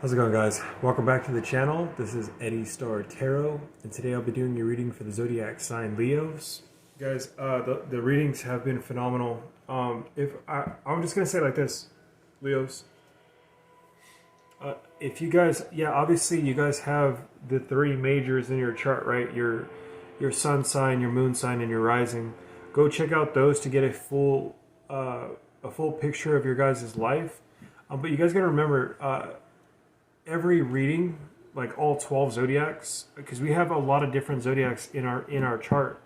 How's it going, guys? Welcome back to the channel. This is Eddie Star Tarot, and today I'll be doing your reading for the zodiac sign Leos. Guys, the readings have been phenomenal. I'm just gonna say it like this, Leos. If you guys, obviously you guys have the three majors in your chart, right? Your sun sign, your moon sign, and your rising. Go check out those to get a full picture of your guys' life. But you guys gotta remember. Every reading, like all 12 zodiacs, because we have a lot of different zodiacs in our chart.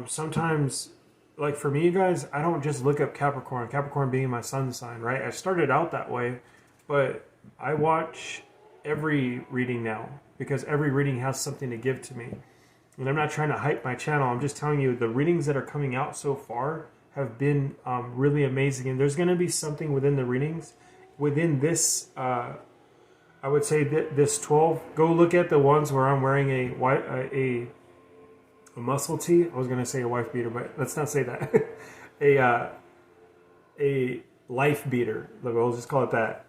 Sometimes, like for me, guys, I don't just look up Capricorn being my sun sign, right? I started out that way, but I watch every reading now because every reading has something to give to me. And I'm not trying to hype my channel. I'm just telling you the readings that are coming out so far have been really amazing. And there's going to be something within the readings, within this. I would say that this 12, go look at the ones where I'm wearing a muscle tee. I was going to say a wife beater, but let's not say that. a life beater. We'll just call it that.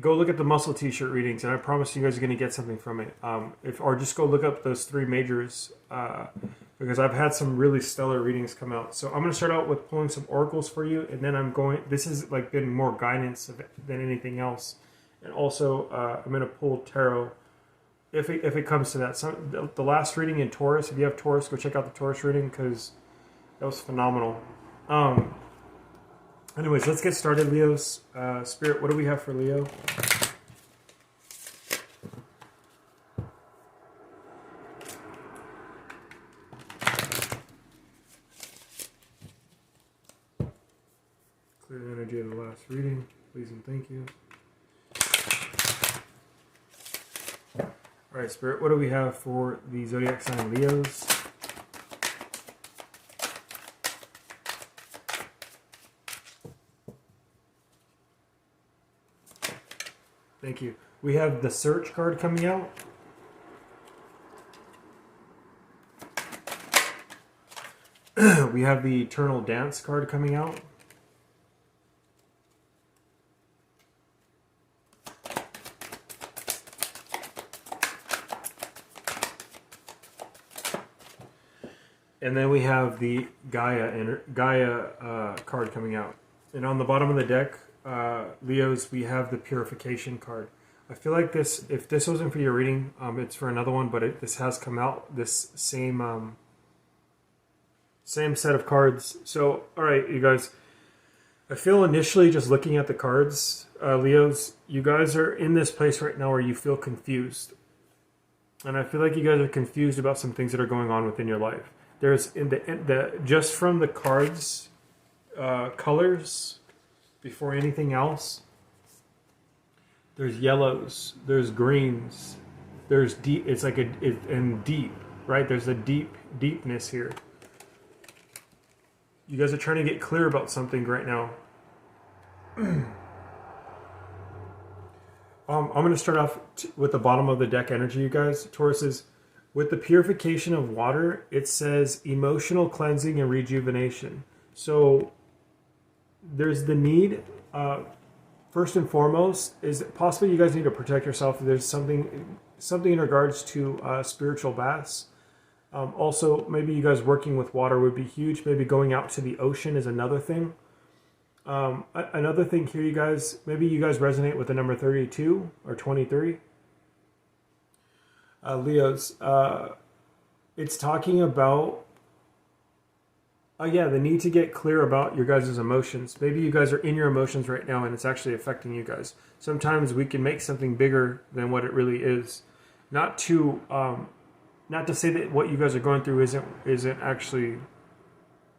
Go look at the muscle t-shirt readings, and I promise you guys are going to get something from it. Or just go look up those three majors, because I've had some really stellar readings come out. So I'm going to start out with pulling some oracles for you, and then this has like been more guidance than anything else. And also, I'm going to pull tarot if it comes to that. The last reading in Taurus, if you have Taurus, go check out the Taurus reading because that was phenomenal. Anyways, let's get started, Leos. Spirit, what do we have for Leo? Clear the energy of the last reading, please and thank you. All right, Spirit, what do we have for the zodiac sign Leos? Thank you. We have the Search card coming out. We have the Eternal Dance card coming out. And then we have the Gaia card coming out. And on the bottom of the deck, Leos, we have the Purification card. I feel like this, if this wasn't for your reading, it's for another one, but this has come out, this same set of cards. So, all right, you guys, I feel initially just looking at the cards, Leos, you guys are in this place right now where you feel confused. And I feel like you guys are confused about some things that are going on within your life. There's just from the cards, colors, before anything else, there's yellows, there's greens, there's deep. It's like and deep, right? There's a deepness here. You guys are trying to get clear about something right now. I'm going to start off with the bottom of the deck energy, you guys. Tauruses, with the purification of water, it says emotional cleansing and rejuvenation. So there's the need, first and foremost, is possibly you guys need to protect yourself. There's something in regards to spiritual baths. Also, maybe you guys working with water would be huge. Maybe going out to the ocean is another thing. Another thing here, you guys, maybe you guys resonate with the number 32 or 23. Leos, it's talking about the need to get clear about your guys' emotions. Maybe you guys are in your emotions right now and it's actually affecting you guys. Sometimes we can make something bigger than what it really is. Not to say that what you guys are going through isn't actually,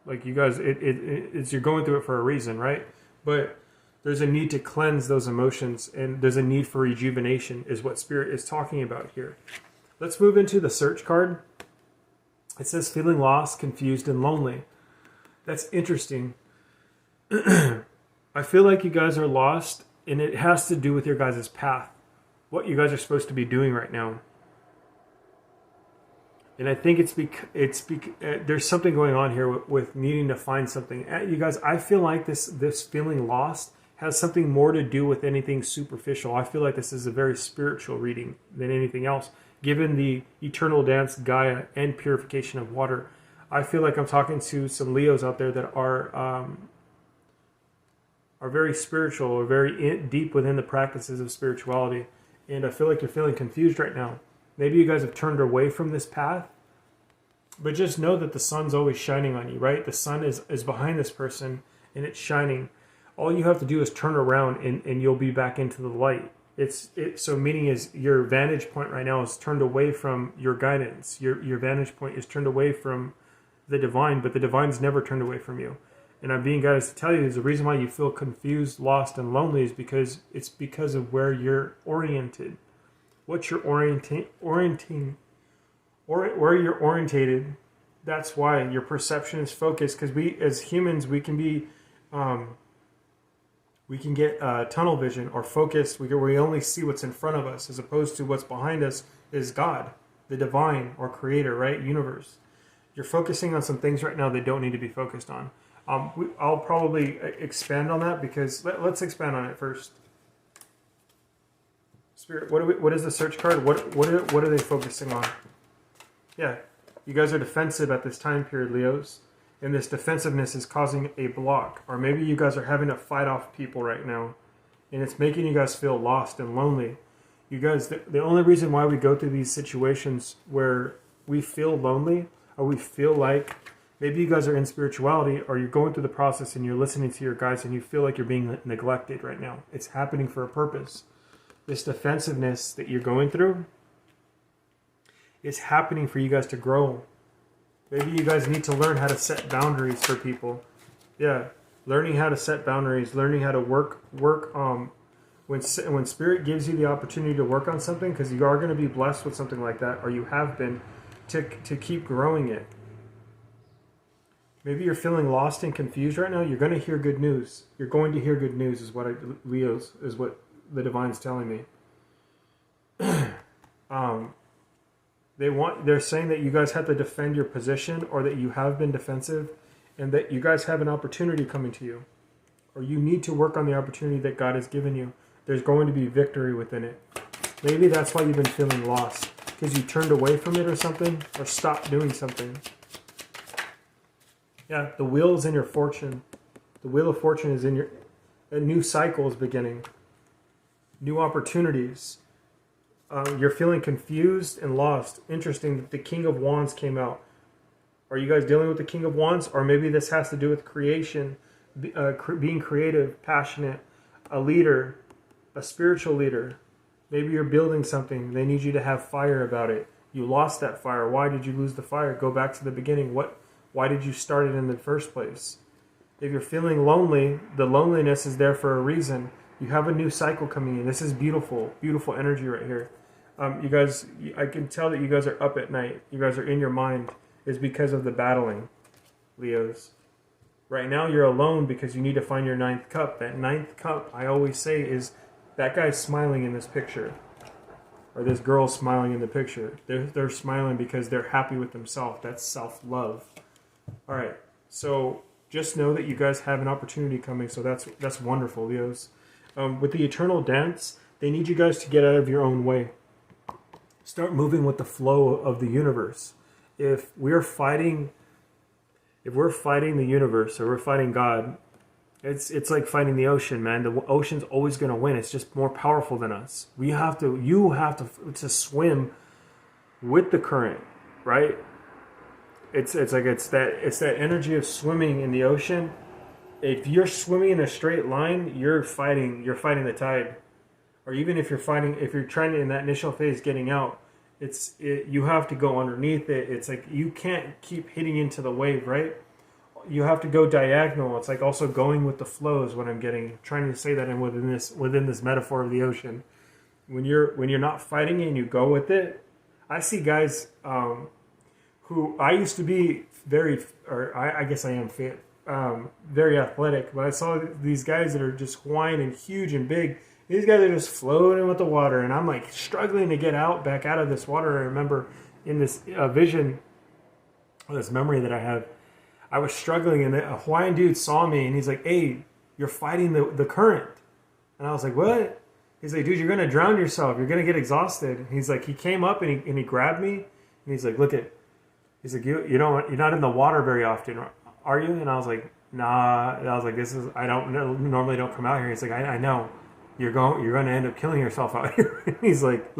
like, you guys, it's you're going through it for a reason, right? But there's a need to cleanse those emotions, and there's a need for rejuvenation is what Spirit is talking about here. Let's move into the Search card. It says feeling lost, confused, and lonely. That's interesting. I feel like you guys are lost, and it has to do with your guys' path. What you guys are supposed to be doing right now. And I think there's something going on here with needing to find something. You guys, I feel like this feeling lost has something more to do with anything superficial. I feel like this is a very spiritual reading than anything else. Given the eternal dance, Gaia, and purification of water, I feel like I'm talking to some Leos out there that are very spiritual, or very deep within the practices of spirituality. And I feel like you're feeling confused right now. Maybe you guys have turned away from this path, but just know that the sun's always shining on you, right? The sun is behind this person, and it's shining. All you have to do is turn around, and you'll be back into the light. So meaning is your vantage point right now is turned away from your guidance. Your vantage point is turned away from the divine, but the divine's never turned away from you. And I'm being guided to tell you is the reason why you feel confused, lost, and lonely is because of where you're oriented. What you're where you're orientated, that's why your perception is focused. Because we, as humans, we can get tunnel vision or focused. We only see what's in front of us, as opposed to what's behind us is God, the divine or creator, right? Universe. You're focusing on some things right now that don't need to be focused on. I'll probably expand on that, because let's expand on it first. Spirit, what is the search card? What are they focusing on? Yeah, you guys are defensive at this time period, Leos, and this defensiveness is causing a block, or maybe you guys are having to fight off people right now, and it's making you guys feel lost and lonely. You guys, the only reason why we go through these situations where we feel lonely, or we feel like maybe you guys are in spirituality, or you're going through the process and you're listening to your guides and you feel like you're being neglected right now. It's happening for a purpose. This defensiveness that you're going through is happening for you guys to grow. Maybe you guys need to learn how to set boundaries for people. Yeah, learning how to set boundaries, learning how to work. When Spirit gives you the opportunity to work on something, because you are going to be blessed with something like that, or you have been, to keep growing it. Maybe you're feeling lost and confused right now. You're going to hear good news. You're going to hear good news, is what the divine's telling me. They're saying that you guys have to defend your position, or that you have been defensive, and that you guys have an opportunity coming to you, or you need to work on the opportunity that God has given you. There's going to be victory within it. Maybe that's why you've been feeling lost, because you turned away from it or something, or stopped doing something. Yeah, the wheel is in your fortune. The wheel of fortune is in a new cycle is beginning. New opportunities. You're feeling confused and lost. Interesting that the King of Wands came out. Are you guys dealing with the King of Wands? Or maybe this has to do with creation, being creative, passionate, a leader, a spiritual leader. Maybe you're building something. They need you to have fire about it. You lost that fire. Why did you lose the fire? Go back to the beginning. Why did you start it in the first place? If you're feeling lonely, the loneliness is there for a reason. You have a new cycle coming in. This is beautiful, beautiful energy right here. You guys, I can tell that you guys are up at night. You guys are in your mind. Is because of the battling, Leos. Right now you're alone because you need to find your ninth cup. That ninth cup, I always say, is that guy's smiling in this picture. Or this girl's smiling in the picture. They're smiling because they're happy with themselves. That's self-love. All right, so just know that you guys have an opportunity coming, so that's wonderful, Leos. With the eternal dance, they need you guys to get out of your own way. Start moving with the flow of the universe. If we're fighting the universe, or we're fighting God, it's like fighting the ocean, man. The ocean's always going to win. It's just more powerful than us. You have to swim with the current, right? It's that energy of swimming in the ocean. If you're swimming in a straight line, you're fighting the tide. Or even if you're trying to, in that initial phase, getting out, you have to go underneath it. It's like you can't keep hitting into the wave, right? You have to go diagonal. It's like also going with the flow is what I'm trying to say that within this metaphor of the ocean. When you're not fighting it and you go with it, I see guys who I used to be I guess I am fit, very athletic, but I saw these guys that are just Hawaiian and huge and big. These guys are just floating with the water, and I'm like struggling to get back out of this water. I remember in this vision, or this memory that I have, I was struggling, and a Hawaiian dude saw me, and he's like, "Hey, you're fighting the current. And I was like, what? He's like, dude, you're going to drown yourself. You're going to get exhausted. He's like, he came up and he grabbed me. And he's like, he's like, you're not in the water very often, are you? And I was like, nah. And I was like, normally don't come out here. He's like, I know. You're going to end up killing yourself out here. And he's like,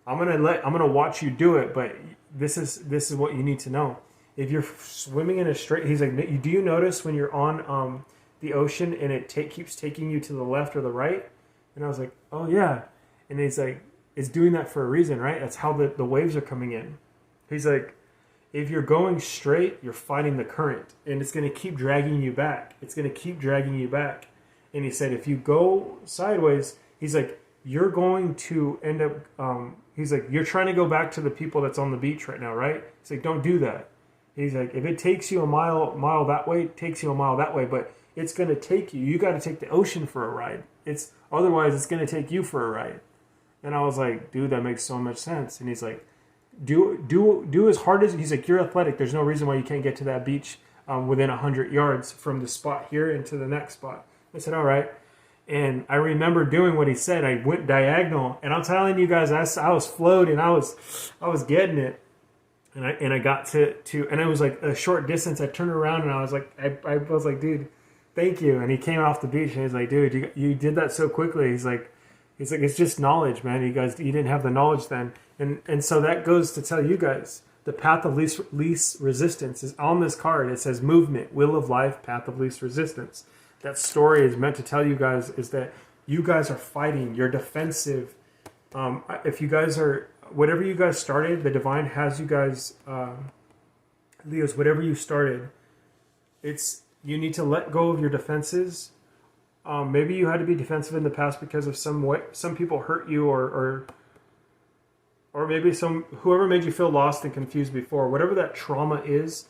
I'm gonna watch you do it, but this is what you need to know. If you're swimming in a straight, he's like, do you notice when you're on the ocean and it keeps taking you to the left or the right? And I was like, oh yeah. And he's like, it's doing that for a reason, right? That's how the waves are coming in. He's like, if you're going straight, you're fighting the current, and it's going to keep dragging you back. It's going to keep dragging you back. And he said, if you go sideways, he's like, you're going to end up, he's like, you're trying to go back to the people that's on the beach right now, right? He's like, don't do that. He's like, if it takes you a mile that way, it takes you a mile that way, but it's going to take you. You got to take the ocean for a ride. Otherwise, it's going to take you for a ride. And I was like, dude, that makes so much sense. And he's like, do as hard as, he's like, you're athletic. There's no reason why you can't get to that beach within 100 yards from the spot here into the next spot. I said, all right. And I remember doing what he said. I went diagonal, and I'm telling you guys, I was floating. I was getting it. And I got to and it was like a short distance. I turned around and I was like, dude, thank you. And he came off the beach and he's like, dude, you did that so quickly. He's like, it's just knowledge, man. You didn't have the knowledge then. And so that goes to tell you guys, the path of least resistance is on this card. It says movement, will of life, path of least resistance. That story is meant to tell you guys is that you guys are fighting. You're defensive. If you guys are, whatever you guys started, the divine has you guys, Leos, whatever you started, you need to let go of your defenses. Maybe you had to be defensive in the past because of some people hurt you or maybe whoever made you feel lost and confused before. Whatever that trauma is,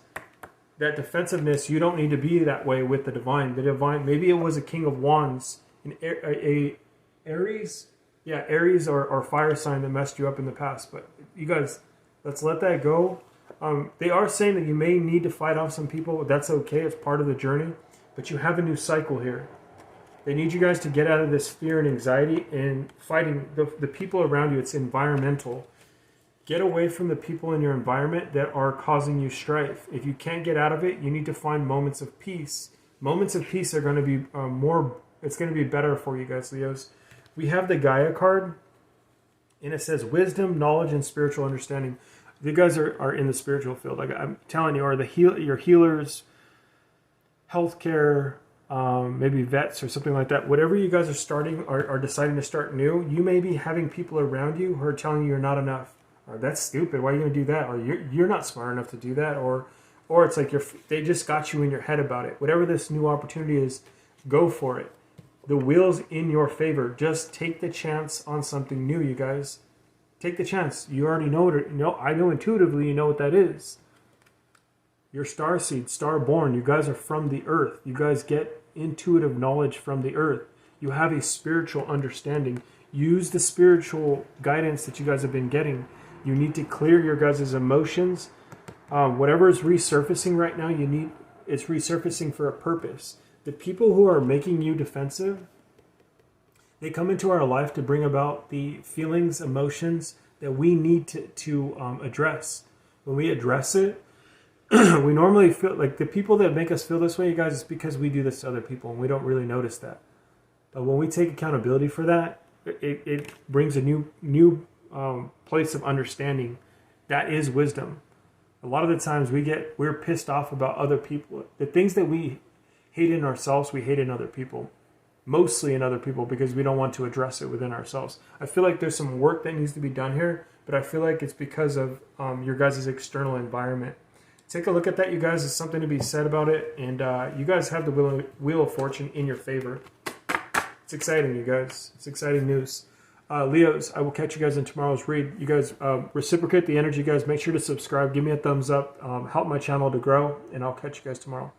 that defensiveness, you don't need to be that way with the divine. The divine, maybe it was a King of Wands, a Aries. Yeah, Aries or fire sign that messed you up in the past. But you guys, let's let that go. They are saying that you may need to fight off some people. That's okay. It's part of the journey. But you have a new cycle here. They need you guys to get out of this fear and anxiety and fighting the people around you. It's environmental. Get away from the people in your environment that are causing you strife. If you can't get out of it, you need to find moments of peace. Moments of peace are going to be it's going to be better for you guys, Leos. We have the Gaia card, and it says wisdom, knowledge, and spiritual understanding. You guys are in the spiritual field. Like I'm telling you, are your healers, healthcare, maybe vets or something like that. Whatever you guys are starting are deciding to start new, you may be having people around you who are telling you you're not enough. Or that's stupid. Why are you going to do that? Or you're not smart enough to do that. Or it's like they just got you in your head about it. Whatever this new opportunity is, go for it. The wheel's in your favor. Just take the chance on something new, you guys. Take the chance. You already know it. I know intuitively you know what that is. You're starseed, starborn. You guys are from the earth. You guys get intuitive knowledge from the earth. You have a spiritual understanding. Use the spiritual guidance that you guys have been getting. You need to clear your guys' emotions. Whatever is resurfacing right now, it's resurfacing for a purpose. The people who are making you defensive, they come into our life to bring about the feelings, emotions that we need to address. When we address it, we normally feel like the people that make us feel this way, you guys, is because we do this to other people and we don't really notice that. But when we take accountability for that, it brings a new place of understanding. That is wisdom. A lot of the times we're pissed off about other people. The things that we hate in ourselves, we hate in other people. Mostly in other people because we don't want to address it within ourselves. I feel like there's some work that needs to be done here, but I feel like it's because of your guys' external environment. Take a look at that, you guys. There's something to be said about it. And you guys have the Wheel of Fortune in your favor. It's exciting, you guys. It's exciting news. Leos, I will catch you guys in tomorrow's read. You guys reciprocate the energy, guys. Make sure to subscribe. Give me a thumbs up. Help my channel to grow. And I'll catch you guys tomorrow.